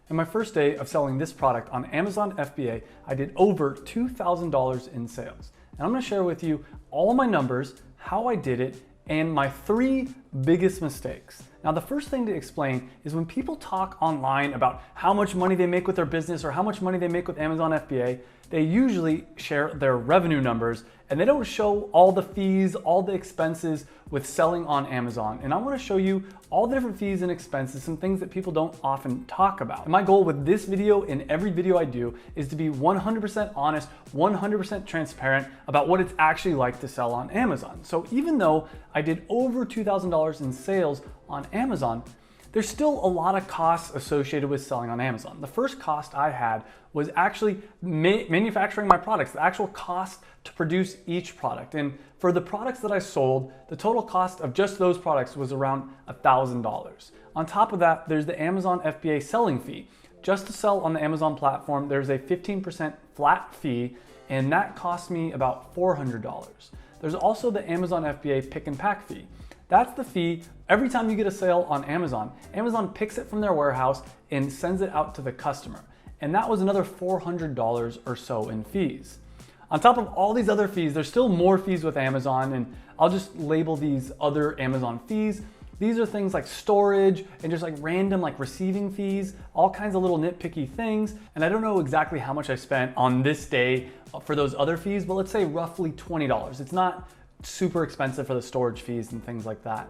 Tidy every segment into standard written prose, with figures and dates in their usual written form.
In my first day of selling this product on Amazon FBA, I did over $2,000 in sales. And I'm gonna share with you all of my numbers, how I did it, and my 3 biggest mistakes. Now, the first thing to explain is when people talk online about how much money they make with their business or how much money they make with Amazon FBA, they usually share their revenue numbers and they don't show all the fees, all the expenses with selling on Amazon. And I wanna show you all the different fees and expenses, some things that people don't often talk about. And my goal with this video and every video I do is to be 100% honest, 100% transparent about what it's actually like to sell on Amazon. So even though I did over $2,000 in sales on Amazon, there's still a lot of costs associated with selling on Amazon. The first cost I had was actually manufacturing my products, the actual cost to produce each product. And for the products that I sold, the total cost of just those products was around $1,000. On top of that, there's the Amazon FBA selling fee. Just to sell on the Amazon platform, there's a 15% flat fee, and that cost me about $400. There's also the Amazon FBA pick and pack fee. That's the fee every time you get a sale on Amazon. Amazon picks it from their warehouse and sends it out to the customer. And that was another $400 or so in fees. On top of all these other fees, there's still more fees with Amazon, and I'll just label these other Amazon fees. These are things like storage and just like random like receiving fees, all kinds of little nitpicky things. And I don't know exactly how much I spent on this day for those other fees, but let's say roughly $20. It's not super expensive for the storage fees and things like that.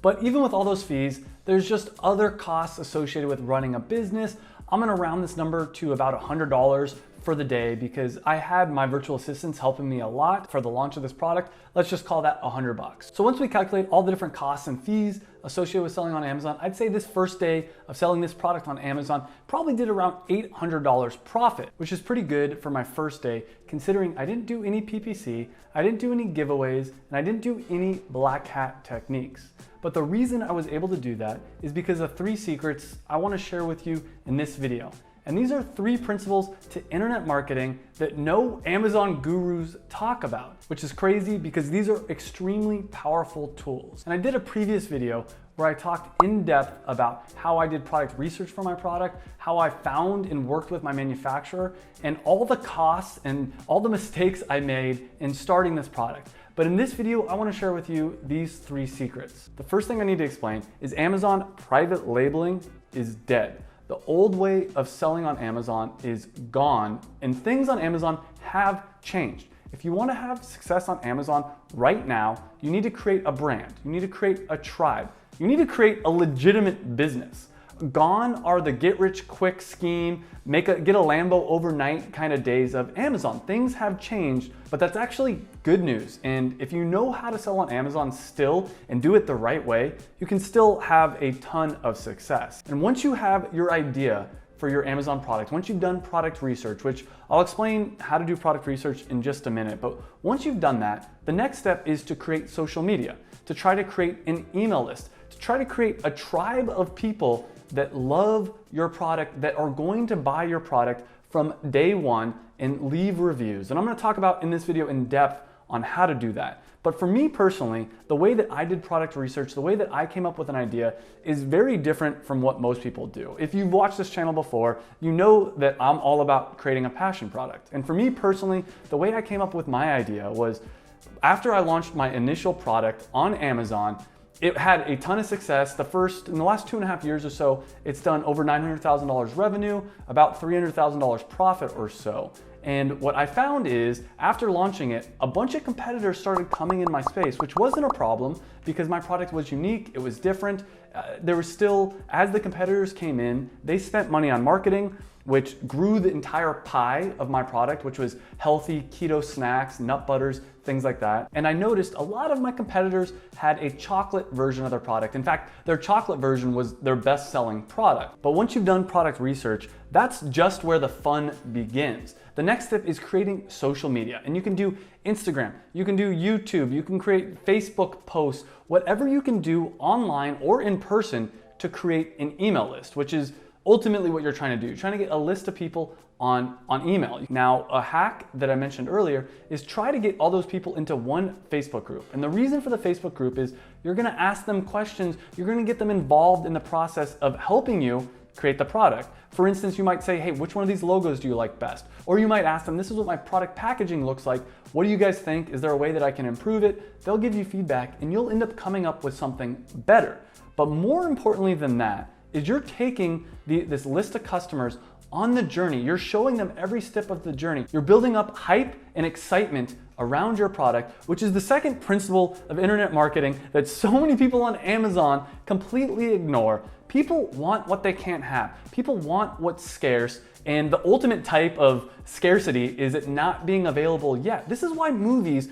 But even with all those fees, there's just other costs associated with running a business. I'm gonna round this number to about $100 for the day because I had my virtual assistants helping me a lot for the launch of this product. Let's just call that $100. So once we calculate all the different costs and fees associated with selling on Amazon, I'd say this first day of selling this product on Amazon probably did around $800 profit, which is pretty good for my first day considering I didn't do any PPC, I didn't do any giveaways, and I didn't do any black hat techniques. But the reason I was able to do that is because of 3 secrets I want to share with you in this video. And these are 3 principles to internet marketing that no Amazon gurus talk about, which is crazy because these are extremely powerful tools. And I did a previous video where I talked in depth about how I did product research for my product, how I found and worked with my manufacturer, and all the costs and all the mistakes I made in starting this product. But in this video, I want to share with you these 3 secrets. The first thing I need to explain is Amazon private labeling is dead. The old way of selling on Amazon is gone, and things on Amazon have changed. If you want to have success on Amazon right now, you need to create a brand. You need to create a tribe. You need to create a legitimate business. Gone are the get rich quick scheme, get a Lambo overnight kind of days of Amazon. Things have changed, but that's actually good news. And if you know how to sell on Amazon still and do it the right way, you can still have a ton of success. And once you have your idea for your Amazon product, once you've done product research, which I'll explain how to do product research in just a minute, but once you've done that, the next step is to create social media, to try to create an email list, to try to create a tribe of people that love your product, that are going to buy your product from day one and leave reviews. And I'm gonna talk about in this video in depth on how to do that. But for me personally, the way that I did product research, the way that I came up with an idea is very different from what most people do. If you've watched this channel before, you know that I'm all about creating a passion product. And for me personally, the way I came up with my idea was after I launched my initial product on Amazon, it had a ton of success. In the last 2.5 years or so, it's done over $900,000 revenue, about $300,000 profit or so. And what I found is after launching it, a bunch of competitors started coming in my space, which wasn't a problem because my product was unique, it was different. There was still, as the competitors came in, they spent money on marketing, which grew the entire pie of my product, which was healthy keto snacks, nut butters, things like that. And I noticed a lot of my competitors had a chocolate version of their product. In fact, their chocolate version was their best-selling product. But once you've done product research, that's just where the fun begins. The next step is creating social media. And you can do Instagram, you can do YouTube, you can create Facebook posts, whatever you can do online or in person to create an email list, which is ultimately what you're trying to do. You're trying to get a list of people on email. Now, a hack that I mentioned earlier is try to get all those people into one Facebook group. And the reason for the Facebook group is you're gonna ask them questions, you're gonna get them involved in the process of helping you create the product. For instance, you might say, hey, which one of these logos do you like best? Or you might ask them, this is what my product packaging looks like. What do you guys think? Is there a way that I can improve it? They'll give you feedback and you'll end up coming up with something better. But more importantly than that is you're taking this list of customers on the journey. You're showing them every step of the journey. You're building up hype and excitement around your product, which is the second principle of internet marketing that so many people on Amazon completely ignore. People want what they can't have. People want what's scarce, and the ultimate type of scarcity is it not being available yet. This is why movies,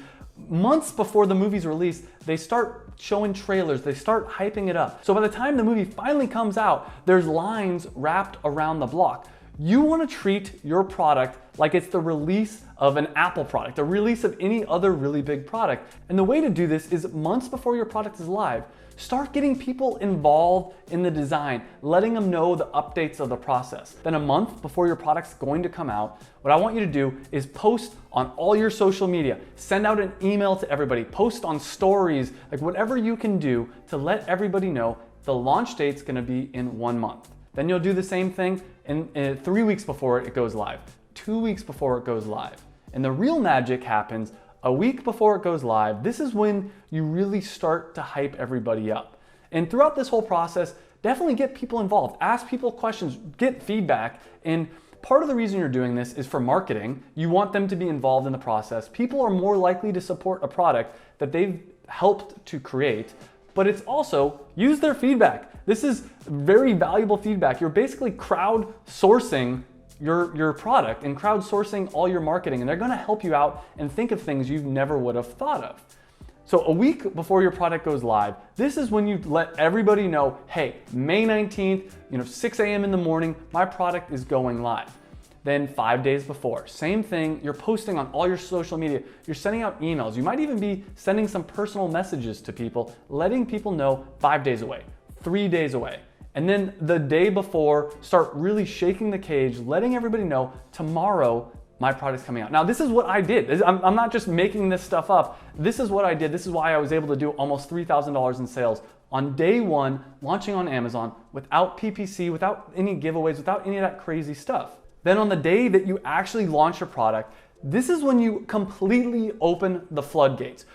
months before the movie's release, they start showing trailers, they start hyping it up. So by the time the movie finally comes out, there's lines wrapped around the block. You want to treat your product like it's the release of an Apple product, the release of any other really big product. And the way to do this is months before your product is live, start getting people involved in the design, letting them know the updates of the process. Then a month before your product's going to come out, what I want you to do is post on all your social media, send out an email to everybody, post on stories, like whatever you can do to let everybody know the launch date's gonna be in 1 month. Then you'll do the same thing in 3 weeks before it goes live, 2 weeks before it goes live. And the real magic happens a week before it goes live. This is when you really start to hype everybody up. And throughout this whole process, definitely get people involved, ask people questions, get feedback. And part of the reason you're doing this is for marketing. You want them to be involved in the process. People are more likely to support a product that they've helped to create, but it's also use their feedback. This is very valuable feedback. You're basically crowdsourcing your product and crowdsourcing all your marketing, and they're gonna help you out and think of things you never would have thought of. So a week before your product goes live, this is when you let everybody know, hey, May 19th, 6 a.m. in the morning, my product is going live. Then 5 days before, same thing, you're posting on all your social media, you're sending out emails, you might even be sending some personal messages to people, letting people know 5 days away, 3 days away. And then the day before, start really shaking the cage, letting everybody know tomorrow my product's coming out. Now, this is what I did. I'm not just making this stuff up. This is what I did. This is why I was able to do almost $3,000 in sales on day one, launching on Amazon without PPC, without any giveaways, without any of that crazy stuff. Then on the day that you actually launch your product, this is when you completely open the floodgates.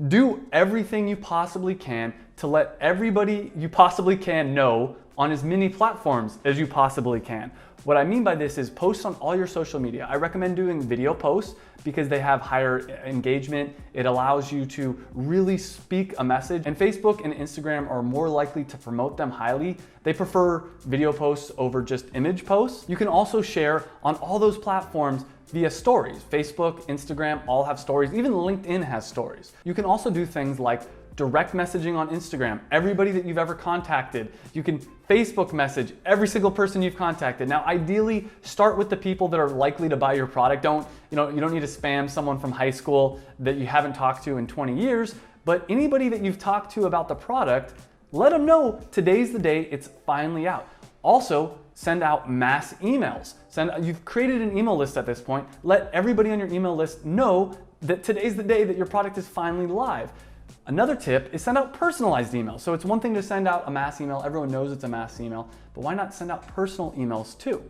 Do everything you possibly can to let everybody you possibly can know on as many platforms as you possibly can. What I mean by this is post on all your social media. I recommend doing video posts because they have higher engagement. It allows you to really speak a message, and Facebook and Instagram are more likely to promote them highly. They prefer video posts over just image posts. You can also share on all those platforms via stories. Facebook, Instagram all have stories. Even LinkedIn has stories. You can also do things like direct messaging on Instagram, everybody that you've ever contacted. You can Facebook message every single person you've contacted. Now, ideally, start with the people that are likely to buy your product. You don't need to spam someone from high school that you haven't talked to in 20 years, but anybody that you've talked to about the product, let them know today's the day it's finally out. Also, send out mass emails. You've created an email list at this point. Let everybody on your email list know that today's the day that your product is finally live. Another tip is send out personalized emails. So it's one thing to send out a mass email, everyone knows it's a mass email, but why not send out personal emails too?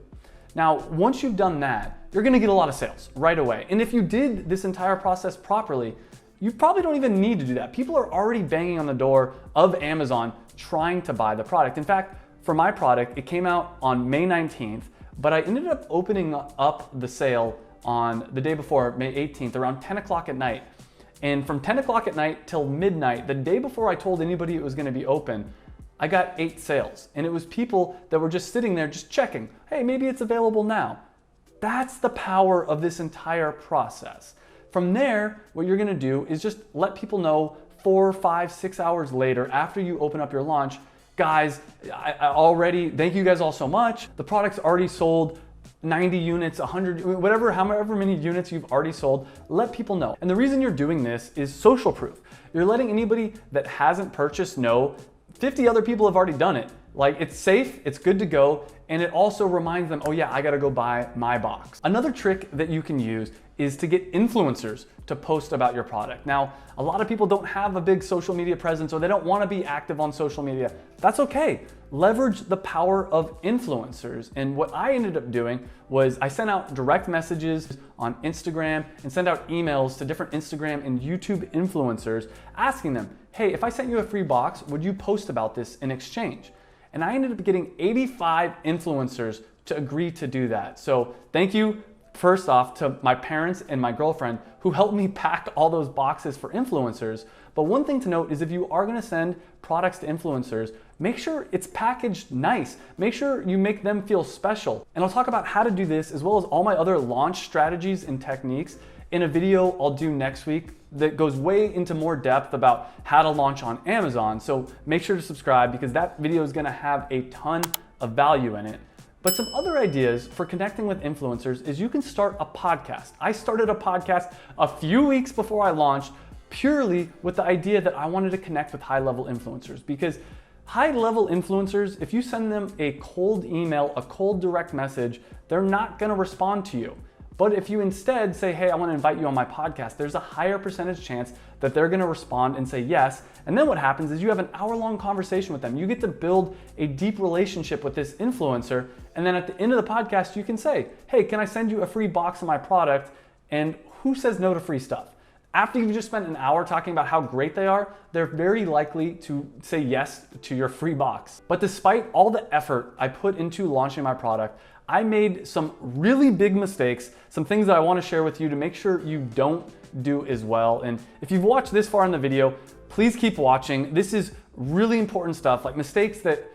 Now, once you've done that, you're gonna get a lot of sales right away. And if you did this entire process properly, you probably don't even need to do that. People are already banging on the door of Amazon trying to buy the product. In fact, for my product, it came out on May 19th, but I ended up opening up the sale on the day before, May 18th, around 10 o'clock at night. And from 10 o'clock at night till midnight, the day before I told anybody it was gonna be open, I got 8 sales. And it was people that were just sitting there just checking, hey, maybe it's available now. That's the power of this entire process. From there, what you're gonna do is just let people know 4, 5, 6 hours later after you open up your launch, guys, thank you guys all so much. The product's already sold 90 units, 100, whatever, however many units you've already sold, let people know. And the reason you're doing this is social proof. You're letting anybody that hasn't purchased know 50 other people have already done it. Like, it's safe, it's good to go, and it also reminds them, oh yeah, I gotta go buy my box. Another trick that you can use is to get influencers to post about your product. Now, a lot of people don't have a big social media presence or they don't wanna be active on social media. That's okay. Leverage the power of influencers. And what I ended up doing was I sent out direct messages on Instagram and sent out emails to different Instagram and YouTube influencers asking them, hey, if I sent you a free box, would you post about this in exchange? And I ended up getting 85 influencers to agree to do that. So thank you, first off, to my parents and my girlfriend who helped me pack all those boxes for influencers. But one thing to note is if you are gonna send products to influencers, make sure it's packaged nice. Make sure you make them feel special. And I'll talk about how to do this as well as all my other launch strategies and techniques in a video I'll do next week that goes way into more depth about how to launch on Amazon. So make sure to subscribe because that video is gonna have a ton of value in it. But some other ideas for connecting with influencers is you can start a podcast. I started a podcast a few weeks before I launched purely with the idea that I wanted to connect with high-level influencers because high-level influencers, if you send them a cold email, a cold direct message, they're not gonna respond to you. But if you instead say, hey, I wanna invite you on my podcast, there's a higher percentage chance that they're gonna respond and say yes. And then what happens is you have an hour-long conversation with them. You get to build a deep relationship with this influencer. And then at the end of the podcast, you can say, hey, can I send you a free box of my product? And who says no to free stuff? After you've just spent an hour talking about how great they are, they're very likely to say yes to your free box. But despite all the effort I put into launching my product, I made some really big mistakes, some things that I want to share with you to make sure you don't do as well. And if you've watched this far in the video, please keep watching. This is really important stuff, like mistakes that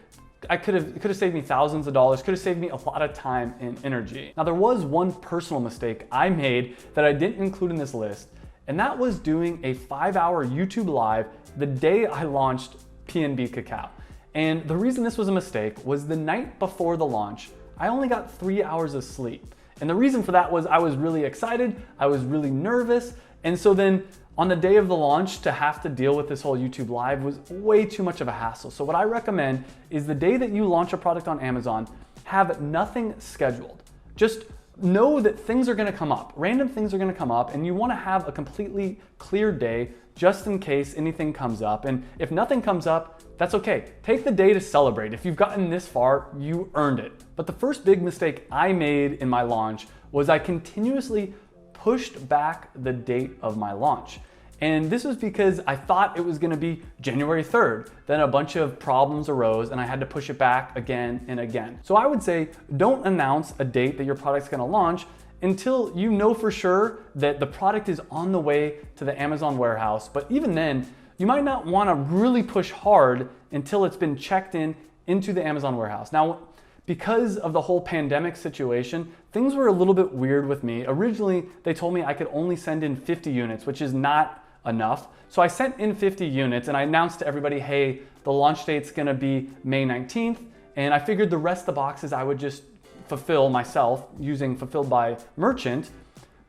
it could have saved me thousands of dollars, could have saved me a lot of time and energy. Now, there was one personal mistake I made that I didn't include in this list, and that was doing a 5-hour YouTube live the day I launched PNB Cacao. And the reason this was a mistake was the night before the launch, I only got 3 hours of sleep. And the reason for that was I was really excited, I was really nervous, and so then on the day of the launch to have to deal with this whole YouTube live was way too much of a hassle. So what I recommend is the day that you launch a product on Amazon, have nothing scheduled. Just know that things are gonna come up, random things are gonna come up, and you wanna have a completely clear day just in case anything comes up. And if nothing comes up, that's okay. Take the day to celebrate. If you've gotten this far, you earned it. But the first big mistake I made in my launch was I continuously pushed back the date of my launch. And this was because I thought it was gonna be January 3rd. Then a bunch of problems arose and I had to push it back again and again. So I would say don't announce a date that your product's gonna launch until you know for sure that the product is on the way to the Amazon warehouse. But even then, you might not wanna really push hard until it's been checked into the Amazon warehouse. Now, because of the whole pandemic situation, things were a little bit weird with me. Originally, they told me I could only send in 50 units, which is not enough. So I sent in 50 units and I announced to everybody, hey, the launch date's gonna be May 19th. And I figured the rest of the boxes I would just fulfill myself using Fulfilled by Merchant.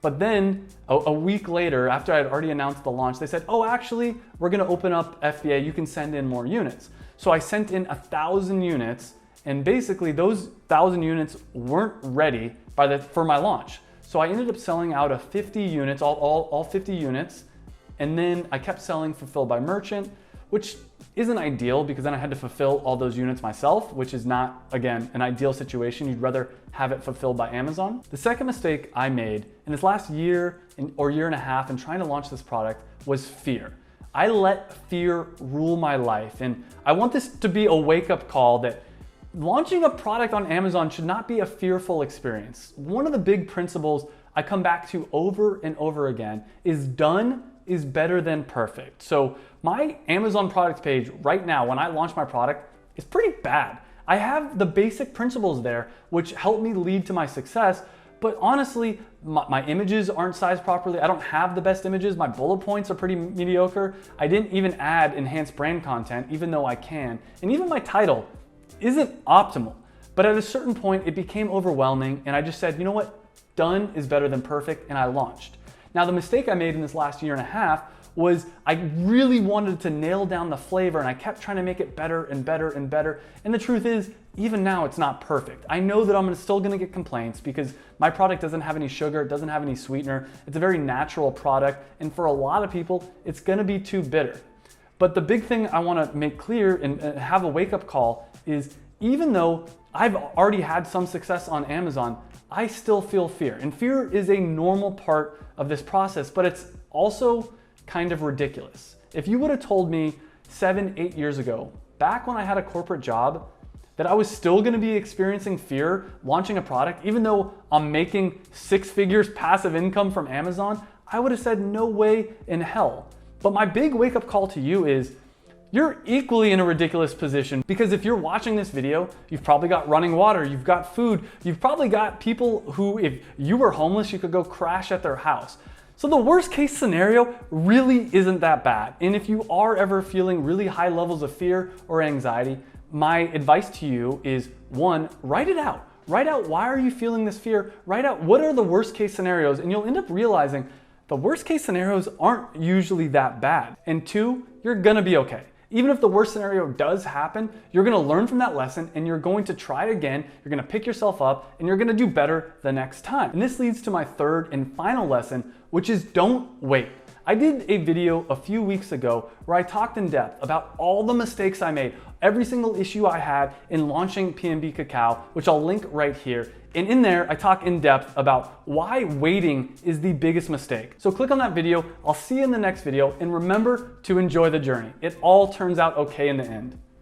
But then a week later, after I had already announced the launch, they said, oh, actually, we're gonna open up FBA, you can send in more units. So I sent in 1,000 units, and basically those 1,000 units weren't ready for my launch. So I ended up selling out of 50 units, all 50 units, and then I kept selling Fulfilled by Merchant, which isn't ideal because then I had to fulfill all those units myself, which is not, again, an ideal situation. You'd rather have it fulfilled by Amazon. The second mistake I made in this last year or year and a half in trying to launch this product was fear. I let fear rule my life. And I want this to be a wake-up call that launching a product on Amazon should not be a fearful experience. One of the big principles I come back to over and over again is done is better than perfect. So my Amazon product page right now, when I launch my product, is pretty bad. I have the basic principles there, which help me lead to my success, but honestly, my images aren't sized properly. I don't have the best images. My bullet points are pretty mediocre. I didn't even add enhanced brand content, even though I can. And even my title isn't optimal. But at a certain point, it became overwhelming, and I just said, you know what? Done is better than perfect, and I launched. Now, the mistake I made in this last year and a half was I really wanted to nail down the flavor, and I kept trying to make it better and better and better. And the truth is, even now it's not perfect. I know that I'm still gonna get complaints because my product doesn't have any sugar, it doesn't have any sweetener. It's a very natural product, and for a lot of people, it's gonna be too bitter. But the big thing I wanna make clear and have a wake-up call is, even though I've already had some success on Amazon, I still feel fear. And fear is a normal part of this process, but it's also kind of ridiculous. If you would have told me 7, 8 years ago, back when I had a corporate job, that I was still gonna be experiencing fear launching a product, even though I'm making 6 figures passive income from Amazon, I would have said no way in hell. But my big wake-up call to you is, you're equally in a ridiculous position, because if you're watching this video, you've probably got running water, you've got food, you've probably got people who, if you were homeless, you could go crash at their house. So the worst case scenario really isn't that bad. And if you are ever feeling really high levels of fear or anxiety, my advice to you is, 1, write it out. Write out, why are you feeling this fear? Write out, what are the worst case scenarios? And you'll end up realizing the worst case scenarios aren't usually that bad. And 2, you're gonna be okay. Even if the worst scenario does happen, you're gonna learn from that lesson, and you're going to try it again, you're gonna pick yourself up, and you're gonna do better the next time. And this leads to my third and final lesson, which is don't wait. I did a video a few weeks ago where I talked in depth about all the mistakes I made, every single issue I had in launching PNB Cacao, which I'll link right here. And in there, I talk in depth about why waiting is the biggest mistake. So click on that video, I'll see you in the next video, and remember to enjoy the journey. It all turns out okay in the end.